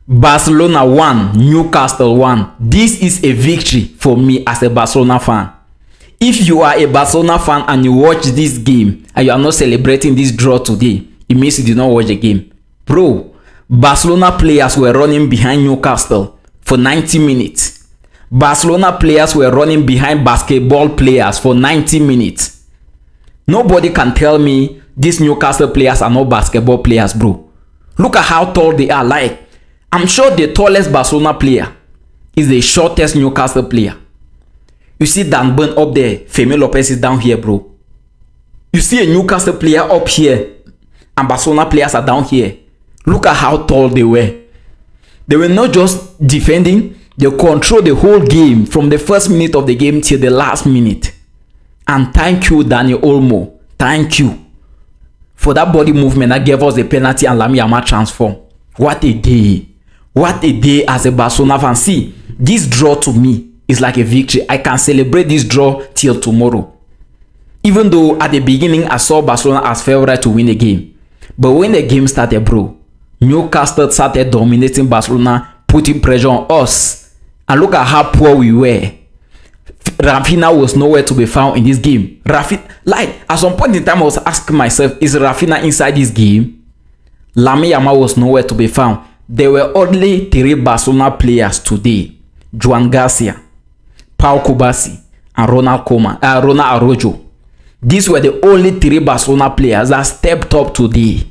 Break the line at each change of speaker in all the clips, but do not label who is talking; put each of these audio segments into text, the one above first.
Barcelona won, Newcastle won. This is a victory for me as a Barcelona fan. If you are a Barcelona fan and you watch this game and you are not celebrating this draw today, it means you did not watch the game. Bro, Barcelona players were running behind Newcastle for 90 minutes. Barcelona players were running behind basketball players for 90 minutes. Nobody can tell me these Newcastle players are not basketball players, bro. Look at how tall they are. Like, I'm sure the tallest Barcelona player is the shortest Newcastle player. You see Dan Burn up there, Femi Lopez is down here, bro. You see a Newcastle player up here, and Barcelona players are down here. Look at how tall they were. They were not just defending, they controlled the whole game from the first minute of the game till the last minute. And thank you, Dani Olmo. Thank you for that body movement that gave us the penalty and Lamine Yamal transform. What a day. What a day as a Barcelona fan. See, this draw to me is like a victory. I can celebrate this draw till tomorrow. Even though at the beginning I saw Barcelona as favorite to win the game. But when the game started, bro, Newcastle started dominating Barcelona, putting pressure on us. And look at how poor we were. Rafinha was nowhere to be found in this game. Like, at some point in time I was asking myself, is Rafinha inside this game? Lamine Yamal was nowhere to be found. There were only 3 Barcelona players today. Joan Garcia, Pau Kubasi, and Ronald Araujo. These were the only 3 Barcelona players that stepped up today.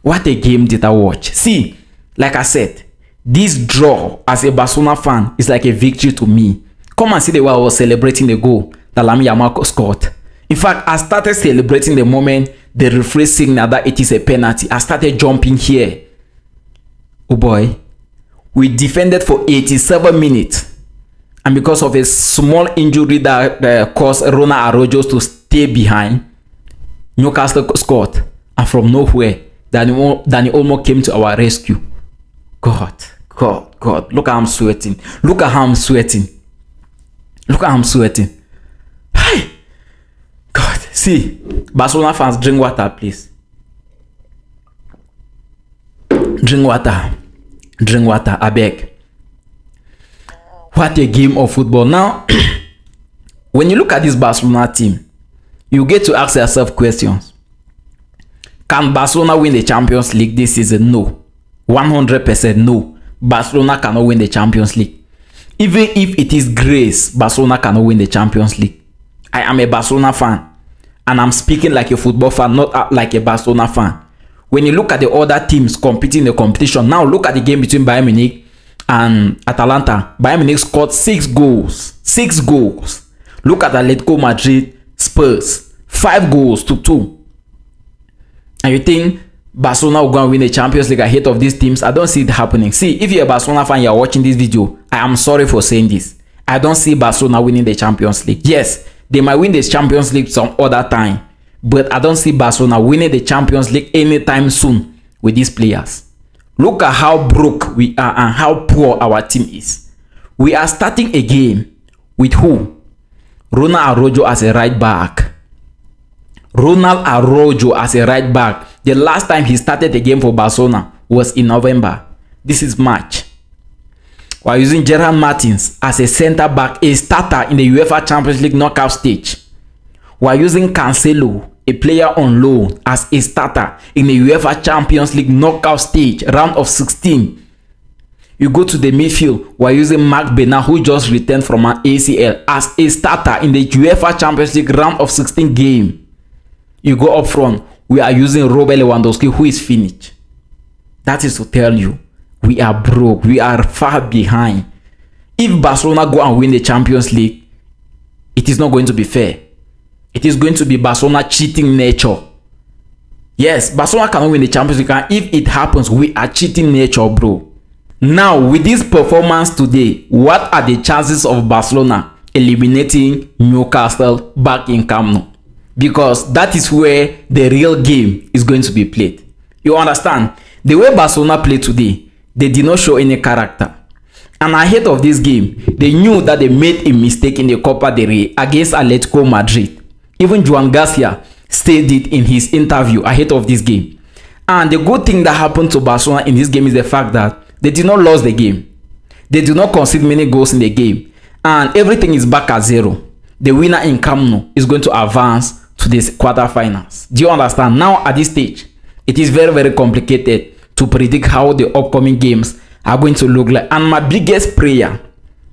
What a game did I watch. See, like I said, this draw as a Barcelona fan is like a victory to me. Come and see the way I was celebrating the goal that Lamine Yamal scored. In fact, I started celebrating the moment the referee signaled that it is a penalty. I started jumping here. Oh boy, we defended for 87 minutes, and because of a small injury that caused Ronald Araujo to stay behind, Newcastle scored, and from nowhere, Dani Olmo came to our rescue. God, look how I'm sweating. Look at how I'm sweating. Look at how I'm sweating. Hey, God, see, Barcelona fans, drink water, please. Drink water. Drink water, I beg. What a game of football. Now, when you look at this Barcelona team, you get to ask yourself questions. Can Barcelona win the Champions League this season? No. 100% no. Barcelona cannot win the Champions League. Even if it is grace, Barcelona cannot win the Champions League. I am a Barcelona fan, and I'm speaking like a football fan, not like a Barcelona fan. When you look at the other teams competing in the competition, now look at the game between Bayern Munich and Atalanta. Bayern Munich scored 6 goals. 6 goals. Look at Atletico Madrid, Spurs. 5 goals to 2. And you think Barcelona will go and win the Champions League ahead of these teams? I don't see it happening. See, if you're a Barcelona fan, you're watching this video, I am sorry for saying this. I don't see Barcelona winning the Champions League. Yes, they might win the Champions League some other time, but I don't see Barcelona winning the Champions League anytime soon with these players. Look at how broke we are and how poor our team is. We are starting a game with who? Ronald Araujo as a right back. Ronald Araujo as a right back. The last time he started a game for Barcelona was in November. This is March. We are using Gerard Martins as a center back, a starter in the UEFA Champions League knockout stage. We are using Cancelo, a player on loan, as a starter in the UEFA Champions League knockout stage, round of 16. You go to the midfield, we are using Marc Bernat, who just returned from an ACL, as a starter in the UEFA Champions League round of 16 game. You go up front, we are using Robert Lewandowski, who is finished. That is to tell you, we are broke. We are far behind. If Barcelona go and win the Champions League, it is not going to be fair. It is going to be Barcelona cheating nature. Yes, Barcelona cannot win the Champions League, and if it happens, we are cheating nature, bro. Now, with this performance today, what are the chances of Barcelona eliminating Newcastle back in Camp Nou? Because that is where the real game is going to be played. You understand? The way Barcelona played today, they did not show any character. And ahead of this game, they knew that they made a mistake in the Copa del Rey against Atletico Madrid. Even Joan Garcia stated it in his interview ahead of this game. And the good thing that happened to Barcelona in this game is the fact that They did not lose the game. They did not concede many goals in the game. And everything is back at zero. The winner in Camp Nou is going to advance to this quarterfinals. Do you understand? Now at this stage, it is very, very complicated to predict how the upcoming games are going to look like. And my biggest prayer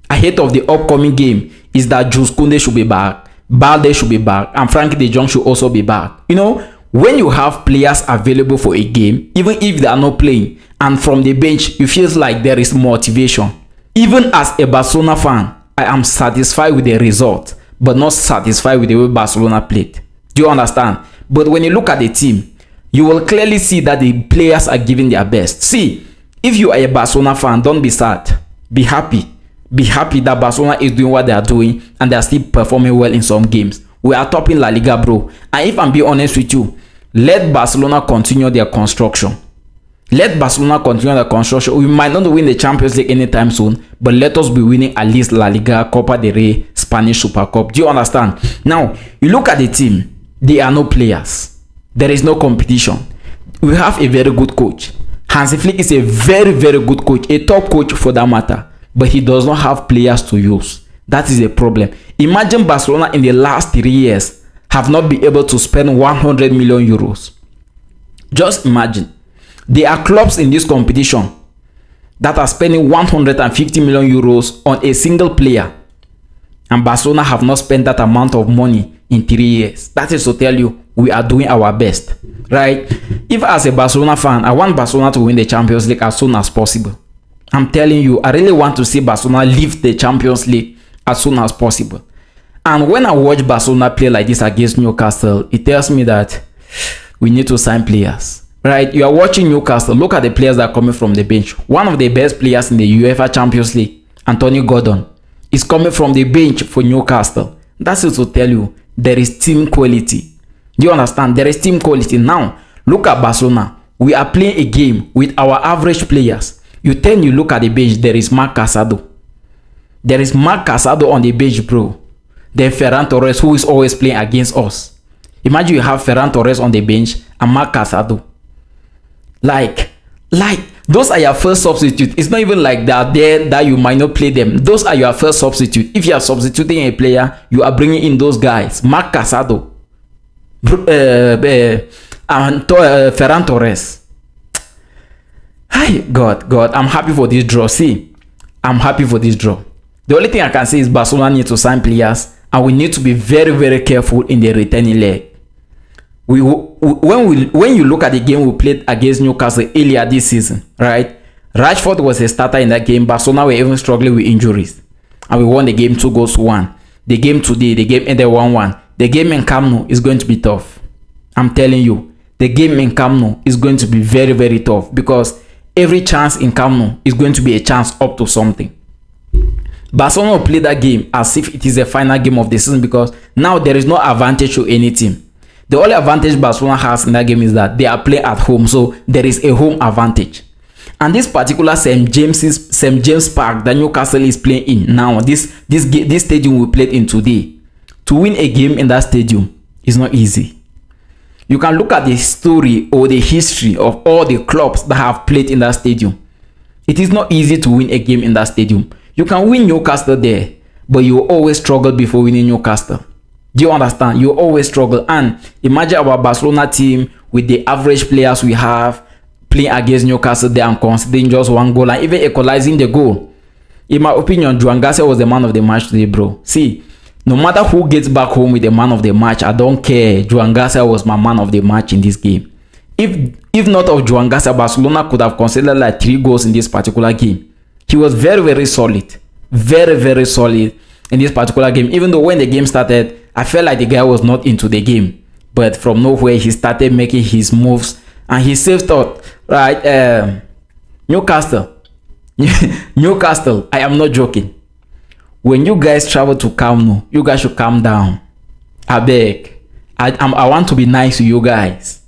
ahead of the upcoming game is that Jules Koundé should be back, Balde should be back, and Frankie de Jong should also be back. You know, when you have players available for a game, even if they are not playing, and from the bench, you feel like there is motivation. Even as a Barcelona fan, I am satisfied with the result, but not satisfied with the way Barcelona played. Do you understand? But when you look at the team, you will clearly see that the players are giving their best. See, if you are a Barcelona fan, don't be sad. Be happy. Be happy that Barcelona is doing what they are doing and they are still performing well in some games. We are topping La Liga, bro. And if I'm being honest with you, let Barcelona continue their construction. Let Barcelona continue their construction. We might not win the Champions League anytime soon, but let us be winning at least La Liga, Copa del Rey, Spanish Super Cup. Do you understand? Now, you look at the team. They are no players. There is no competition. We have a very good coach. Hansi Flick is a very, very good coach, a top coach for that matter, but he does not have players to use. That is a problem. Imagine Barcelona in the last 3 years have not been able to spend 100 million euros. Just imagine. There are clubs in this competition that are spending 150 million euros on a single player, and Barcelona have not spent that amount of money in 3 years. That is to tell you we are doing our best, right? If as a Barcelona fan, I want Barcelona to win the Champions League as soon as possible. I'm telling you, I really want to see Barcelona lift the Champions League as soon as possible. And when I watch Barcelona play like this against Newcastle, it tells me that we need to sign players, right? You are watching Newcastle. Look at the players that are coming from the bench. One of the best players in the UEFA Champions League, Anthony Gordon, is coming from the bench for Newcastle. That's it to tell you there is team quality. Do you understand? There is team quality. Now, look at Barcelona. We are playing a game with our average players. You look at the bench, there is Marc Casado. There is Marc Casado on the bench, bro. Then Ferran Torres, who is always playing against us. Imagine you have Ferran Torres on the bench and Marc Casado. Like, those are your first substitute. It's not even like that there that you might not play them. Those are your first substitute. If you are substituting a player, you are bringing in those guys. Marc Casado, and Ferran Torres. Hi, God, I'm happy for this draw. See, I'm happy for this draw. The only thing I can say is Barcelona need to sign players, and we need to be very, very careful in the returning leg. When you look at the game we played against Newcastle earlier this season, right? Rashford was a starter in that game. Barcelona were even struggling with injuries, and we won the game 2-1. The game today, the game ended 1-1. The game in Camp Nou is going to be tough. I'm telling you, the game in Camp Nou is going to be very, very tough because every chance in Camp Nou is going to be a chance up to something. Barcelona will play that game as if it is the final game of the season because now there is no advantage to any team. The only advantage Barcelona has in that game is that they are playing at home, so there is a home advantage. And this particular St. James Park that Newcastle is playing in now, this stadium we played in today, to win a game in that stadium is not easy. You can look at the story or the history of all the clubs that have played in that stadium. It is not easy to win a game in that stadium. You can win Newcastle there, but you will always struggle before winning Newcastle. Do you understand? You always struggle. And imagine our Barcelona team with the average players we have playing against Newcastle there and conceding just one goal and even equalizing the goal. In my opinion, Joan Garcia was the man of the match today, bro. See, no matter who gets back home with the man of the match, I don't care. Joan Garcia was my man of the match in this game. If not of Joan Garcia, Barcelona could have conceded like 3 goals in this particular game. He was very, very solid. Very, very solid in this particular game. Even though when the game started, I felt like the guy was not into the game. But from nowhere, he started making his moves. And he saved out, right? Newcastle. Newcastle, I am not joking. When you guys travel to Camp Nou, you guys should calm down. I beg. I want to be nice to you guys.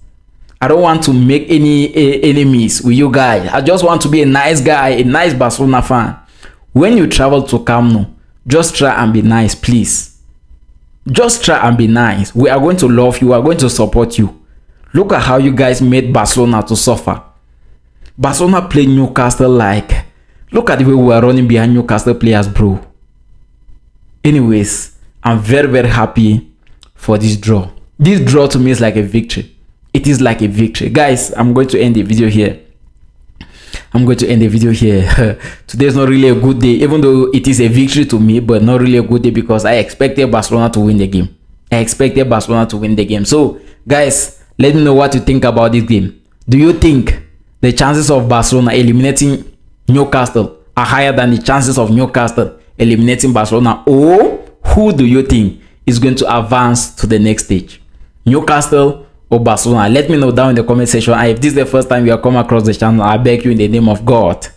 I don't want to make any enemies with you guys. I just want to be a nice guy, a nice Barcelona fan. When you travel to Camp Nou, just try and be nice, please. Just try and be nice. We are going to love you. We are going to support you. Look at how you guys made Barcelona to suffer. Barcelona played Newcastle like, look at the way we were running behind Newcastle players, bro. Anyways, I'm very, very happy for this draw. This draw to me is like a victory. It is like a victory. Guys, I'm going to end the video here. Today is not really a good day, even though it is a victory to me, but not really a good day because I expected Barcelona to win the game. So, guys, let me know what you think about this game. Do you think the chances of Barcelona eliminating Newcastle are higher than the chances of Newcastle eliminating Barcelona? Or who do you think is going to advance to the next stage? Newcastle or Barcelona? Let me know down in the comment section. And if this is the first time you have come across the channel, I beg you in the name of God,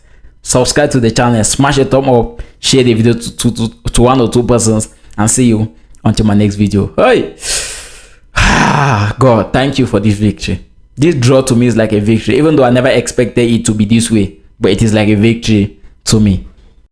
subscribe to the channel, smash a thumb up, share the video to 1 or 2 persons, and see you until my next video. Hey, God, thank you for this victory. This draw to me is like a victory, even though I never expected it to be this way, but it is like a victory to me.